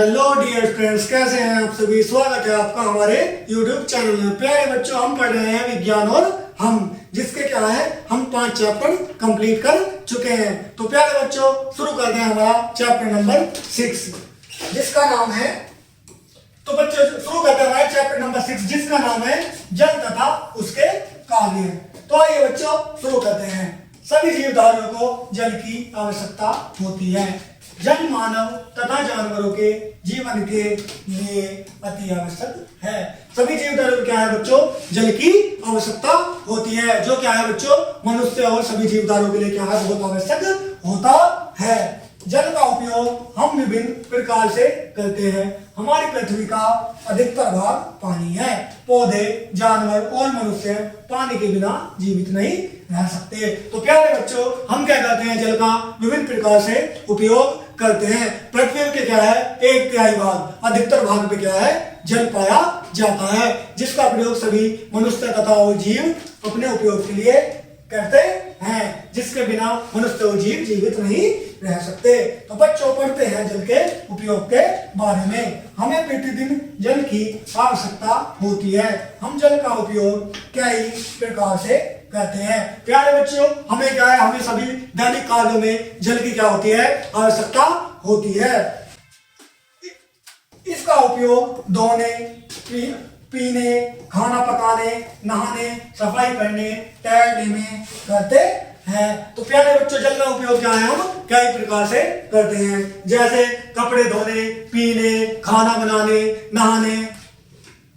Hello dear friends, कैसे हैं आप सभी। स्वागत है आपका हमारे YouTube चैनल में। प्यारे बच्चों, हम पढ़ रहे हैं विज्ञान और हम, जिसके क्या है हम 5 चैप्टर कंप्लीट कर चुके हैं। तो प्यारे बच्चों, शुरू करते हैं हमारा चैप्टर नंबर 6 जिसका नाम है, तो बच्चों शुरू करते हैं हमारे चैप्टर नंबर 6 जिसका नाम है जल तथा उसके कार्य। तो आइए बच्चों शुरू करते हैं। सभी जीवधारियों को जल की आवश्यकता होती है। जल मानव तथा जानवरों के जीवन के लिए अति आवश्यक है। सभी जीवधारियों को क्या है बच्चों, जल की आवश्यकता होती है, जो क्या है बच्चों मनुष्य और सभी जीवधारियों के लिए क्या है बहुत आवश्यक होता है। जल का उपयोग हम विभिन्न प्रकार से करते हैं। हमारी पृथ्वी का अधिकतर भाग पानी है। पौधे, जानवर और मनुष्य पानी के बिना जीवित नहीं रह सकते। तो प्यारे बच्चों, हम क्या करते हैं, जल का विभिन्न प्रकार से उपयोग करते हैं। पृथ्वी के क्या है 1/3 भाग, अधिकतर भाग पे क्या है जल पाया जाता है, जिसका प्रयोग सभी मनुष्य तथा और जीव अपने उपयोग के लिए करते हैं, जिसके बिना मनुष्य और जीव जीवित नहीं रह सकते। तो बच्चों पढ़ते हैं जल के उपयोग के बारे में। हमें प्रतिदिन जल की आवश्यकता होती है। हम जल का उपयोग कई प्रकार से करते हैं। प्यारे बच्चों, हमें क्या है, हमें सभी दैनिक कार्यों में जल की क्या होती है आवश्यकता होती है। इसका उपयोग धोने, पीने, खाना पकाने, नहाने, सफाई करने, तैरने में करते हैं। तो प्यारे बच्चों, जल का उपयोग क्या है हम कई प्रकार से करते हैं, जैसे कपड़े धोने, पीने, खाना बनाने, नहाने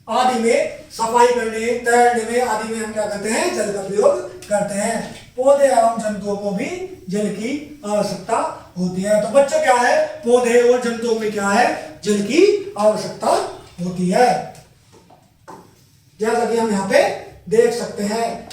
आदि में, सफाई करने, तैरने में आदि में हम क्या करते हैं जल का प्रयोग करते हैं। पौधे एवं जंतुओं को भी जल की आवश्यकता होती है। तो बच्चों क्या है, पौधे और जंतुओं में क्या है जल की आवश्यकता होती है, जैसा कि हम यहाँ पे देख सकते हैं।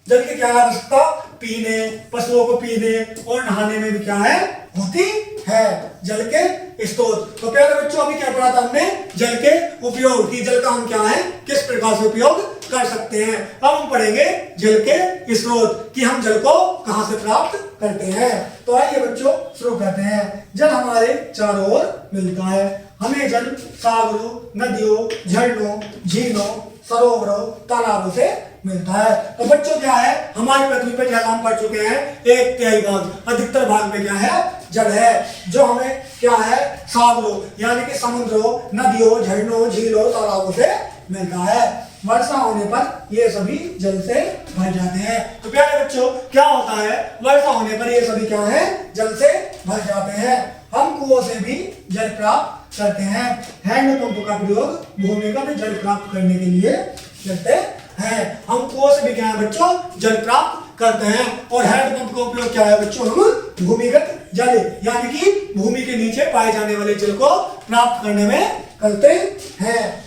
जल की क्या आवश्यकता, पीने, पशुओं को पीने और नहाने में भी क्या है होती है जल के स्रोत। तो प्यारे बच्चों, अभी क्या पढ़ा था हमने जल के उपयोग की, जल का हम क्या है किस प्रकार से उपयोग कर सकते हैं। अब हम पढ़ेंगे जल के स्रोत कि हम जल को कहां से प्राप्त करते हैं। तो आइए बच्चों शुरू करते हैं। जल हमारे चारों ओर मिलता है। हमें जल सागरों, नदियों, झरनों, झीलों, सरोवरों, तालाबों से मिलता है। तो बच्चों क्या है, हमारी पृथ्वी पे जल हम पढ़ चुके हैं 1/3 भाग, अधिकतर भाग में क्या है जल है, जो हमें क्या है सागरों यानी कि समुद्रों, नदियों, झरनों, झीलों, तालाबों से मिलता है। वर्षा होने पर ये सभी जल से भर जाते हैं। तो प्यारे बच्चों, क्या होता है, वर्षा होने पर ये सभी क्या है जल से भर जाते हैं। हम कुओं से भी जल प्राप्त करते हैं। हैंडपंप का प्रयोग भूमिगत जल प्राप्त करने के लिए करते हैं। हम कुओं से भी क्या है बच्चों जल प्राप्त करते हैं। और हैंडपंप का उपयोग क्या है बच्चों, हम भूमिगत जल यानी कि भूमि के नीचे पाए जाने वाले जल को प्राप्त करने में करते हैं,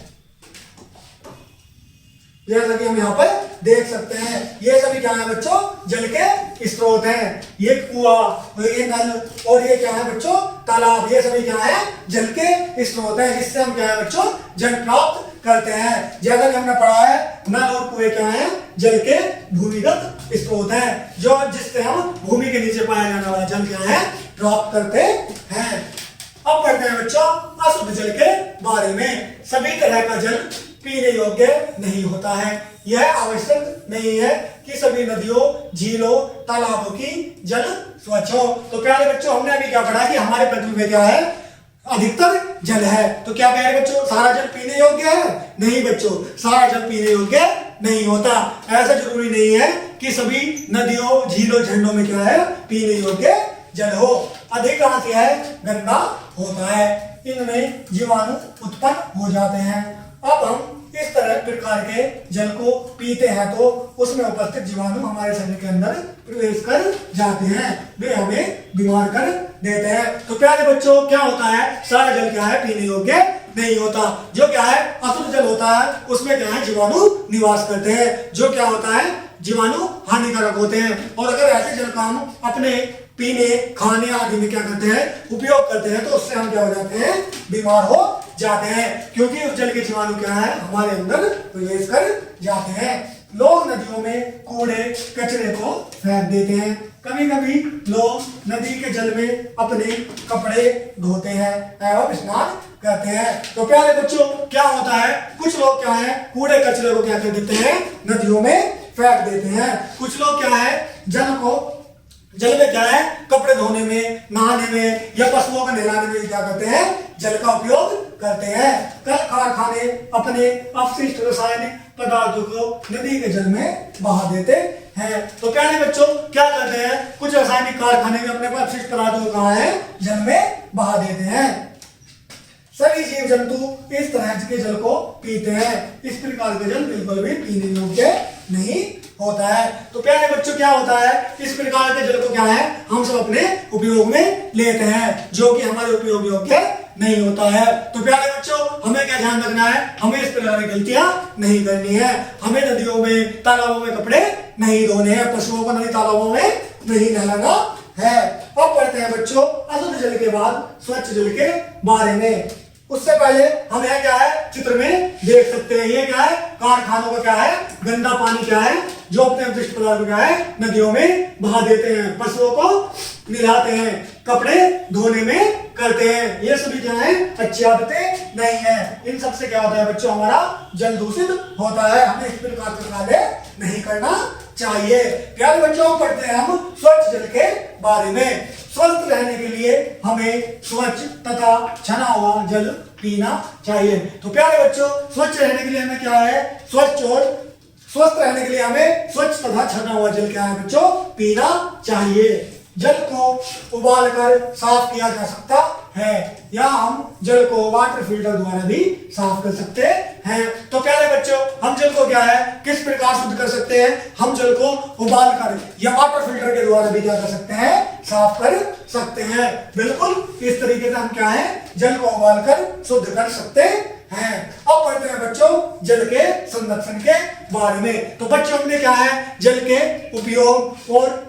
जैसा कि हम यहाँ पर देख सकते हैं। ये सभी क्या है बच्चों जल के स्रोत हैं। ये कुआं, ये नल और ये क्या है बच्चों तालाब, ये सभी क्या है जल के स्रोत हैं, जिससे हम क्या है बच्चों जल प्राप्त करते हैं। जैसा कि हमने पढ़ा है नल और कुएं क्या है जल के भूमिगत स्रोत हैं, जो जिससे हम भूमि के नीचे पाया जाने वाला जल क्या है प्राप्त करते हैं। अब पढ़ते हैं बच्चों अशुद्ध जल के बारे में। सभी तरह का जल पीने योग्य नहीं होता है। यह आवश्यक नहीं है कि सभी नदियों, झीलों, तालाबों की जल स्वच्छ हो। तो प्यारे बच्चों, हमने अभी क्या पढ़ा कि हमारे पृथ्वी में क्या है अधिकतर जल है। तो क्या प्यारे बच्चों सारा जल पीने योग्य है? नहीं बच्चों, सारा जल पीने योग्य नहीं होता। ऐसा जरूरी नहीं है कि सभी नदियों, झीलों, झरनों में क्या है पीने योग्य जल हो। अधिकांश यह गंदा होता है। इनमें जीवाणु उत्पन्न हो जाते हैं। अब हम इस तरह प्रकार के जल को पीते हैं तो उसमें उपस्थित जीवाणु हमारे शरीर के अंदर प्रवेश कर जाते हैं, वे हमें बीमार कर देते हैं। तो प्यारे बच्चों, क्या होता है सारा जल क्या है पीने योग्य नहीं होता। जो क्या है अशुद्ध जल होता है उसमें क्या है जीवाणु निवास करते हैं, जो क्या होता है जीवाणु हानिकारक होते हैं। और अगर ऐसे जल का हम अपने पीने, खाने आदि में क्या करते हैं उपयोग करते हैं तो उससे हम क्या हो जाते हैं बीमार हो जाते हैं, क्योंकि उस जल के जीवाणु क्या है हमारे अंदर प्रवेश कर जाते हैं। लोग नदियों में कूड़े कचरे को फेंक देते हैं। कभी कभी लोग नदी के जल में अपने कपड़े धोते हैं एवं स्नान करते हैं। तो प्यारे बच्चों, क्या होता है, कुछ लोग क्या है, कूड़े कचरे को क्या कर देते हैं, नदियों में फेंक देते हैं। कुछ लोग क्या है, जल में क्या है, कपड़े धोने में, नहाने में या पशुओं को नहलाने में क्या करते हैं, जल का उपयोग करते हैं। कल कारखाने अपने अपशिष्ट रासायनिक पदार्थों को नदी के जल में बहा देते हैं। तो प्यारे बच्चों, क्या करते हैं, कुछ रासायनिक कारखाने भी अपने अपशिष्ट पदार्थों को कहाँ है, जल में बहा देते हैं। सभी जीव जंतु इस तरह के जल को पीते हैं। इस प्रकार का जल बिल्कुल भी पीने योग्य नहीं होता है। तो प्यारे बच्चों, क्या होता है, इस प्रकार के जल को क्या है, हम सब अपने उपयोग में लेते हैं, जो कि हमारे उपयोग योग्य नहीं होता है। तो प्यारे बच्चों, हमें क्या ध्यान रखना है, हमें इस प्रकार की गलतियां नहीं करनी है। हमें नदियों में, तालाबों में कपड़े नहीं धोने हैं, पशुओं को नदी तालाबों में नहीं नहलाना है। अब पढ़ते हैं बच्चों अशुद्ध जल के बाद स्वच्छ जल के बारे में। उससे पहले हम यह क्या है, चित्र में देख सकते हैं, ये क्या है, कारखानों का क्या है, गंदा पानी क्या है, जो अपने अपशिष्ट पदार्थ को क्या है, नदियों में बहा देते हैं, पशुओं को नहलाते हैं, कपड़े धोने में करते हैं। ये सभी क्या है, अच्छी आदतें नहीं है। इन सबसे क्या होता है बच्चों, हमारा जल दूषित होता है। हमें इस प्रकार के कार्य नहीं करना चाहिए। प्यारे बच्चों, पढ़ते हैं हम स्वच्छ जल के बारे में। स्वस्थ रहने के लिए हमें स्वच्छ तथा छना हुआ जल पीना चाहिए। तो प्यारे बच्चों, स्वच्छ रहने के लिए हमें क्या है, स्वच्छ और स्वस्थ रहने के लिए हमें स्वच्छ तथा छना हुआ जल क्या है बच्चों, पीना चाहिए। जल को उबालकर साफ किया जा सकता है या हम जल को वाटर फिल्टर द्वारा भी साफ कर सकते हैं। तो प्यारे बच्चों, हम जल को क्या है, किस प्रकार शुद्ध कर सकते हैं, हम जल को उबालकर या वाटर फिल्टर के द्वारा भी क्या कर सकते हैं, साफ कर सकते हैं। बिल्कुल इस तरीके से हम क्या है, जल को उबालकर शुद्ध कर सकते हैं। अब पढ़ते हैं बच्चों जल के संरक्षण के बारे में। तो बच्चों, हमने क्या है, जल के उपयोग और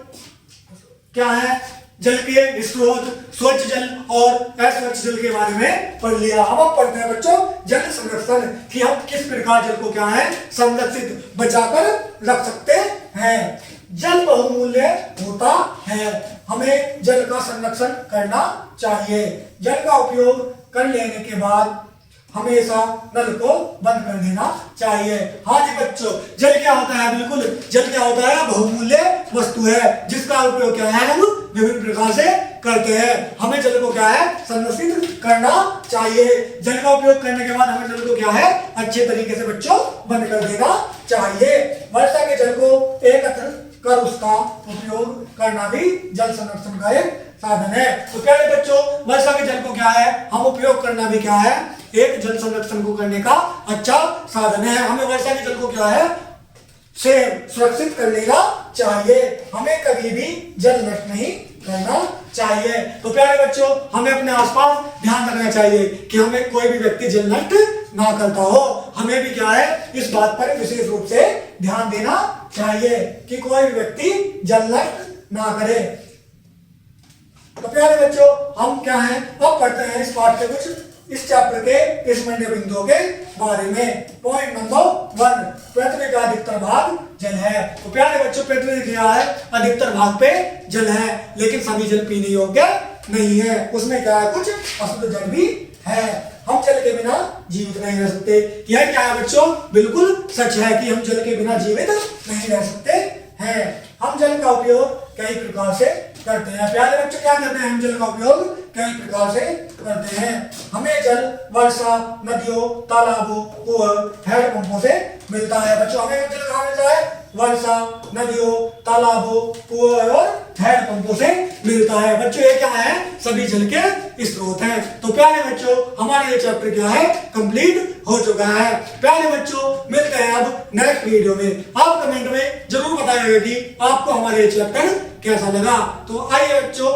क्या है, जल के स्रोत, स्वच्छ जल और अस्वच्छ जल के बारे में पढ़ लिया। अब हम पढ़ते हैं बच्चों जल संरक्षण, कि हम किस प्रकार जल को क्या है, संरक्षित बचाकर रख सकते हैं। जल बहुमूल्य होता है, हमें जल का संरक्षण करना चाहिए। जल का उपयोग कर लेने के बाद हमेशा नल को बंद कर देना चाहिए। हाँ जी बच्चों, जल क्या होता है, बिल्कुल जल क्या होता है, बहुमूल्य वस्तु है, जिसका उपयोग क्या है, हम विभिन्न प्रकार से करते हैं। हमें जल को क्या है, संरक्षित करना चाहिए। जल का उपयोग करने के बाद हमें जल को क्या है, अच्छे तरीके से बच्चों बंद कर देना चाहिए। वर्षा के जल को एकत्र कर उसका उपयोग करना भी जल संरक्षण का एक साधन है। तो प्यारे बच्चों, वर्षा के जल को क्या है, हम उपयोग करना भी क्या है, एक जल संरक्षण को करने का अच्छा साधन है। हमें वर्षा के जल को क्या है, से सुरक्षित कर लेना चाहिए। हमें कभी भी जल नष्ट नहीं करना चाहिए। तो प्यारे बच्चों, हमें अपने आसपास ध्यान रखना चाहिए कि हमें कोई भी व्यक्ति जल नष्ट ना करता हो। हमें भी क्या है, इस बात पर विशेष रूप से ध्यान देना चाहिए कि कोई भी व्यक्ति जल नष्ट ना करे। तो प्यारे बच्चों, हम क्या है, अब पढ़ते हैं इस पाठ के कुछ, इस चैप्टर के इस मंडे बिंदुओं के बारे में। पॉइंट नंबर 1, पृथ्वी का अधिकतर भाग जल है। तो प्यारे बच्चों, पृथ्वी क्या है, अधिकतर भाग पे जल है, लेकिन सभी जल पीने योग्य नहीं है। उसमें क्या है, कुछ अशुद्ध जल भी है। हम जल के बिना जीवित नहीं रह सकते। यह क्या है बच्चों, बिल्कुल सच है कि हम जल के बिना जीवित नहीं रह सकते हैं। हम जल का उपयोग कई प्रकार से करते हैं। प्यारे बच्चों, क्या करते हैं, हम जल का उपयोग कई प्रकार से करते हैं। हमें जल वर्षा, नदियों, तालाबों, कुएं, हैंडपंपों से मिलता है। बच्चों, हमें जल कहाँ मिलता है, वर्षा, नदियों, तालाबों, कुएं और हैंडपंपों से मिलता है। बच्चों, ये क्या है, सभी जल के स्रोत हैं। तो प्यारे बच्चों, हमारा ये चैप्टर क्या है, कंप्लीट हो चुका है। प्यारे बच्चों, मिलते हैं अब नेक्स्ट वीडियो में। आप कमेंट में जरूर बताइएगा कि आपको हमारा ये चैप्टर कैसा लगा। तो आइए बच्चों,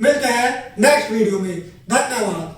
मिलते हैं नेक्स्ट वीडियो में। धन्यवाद।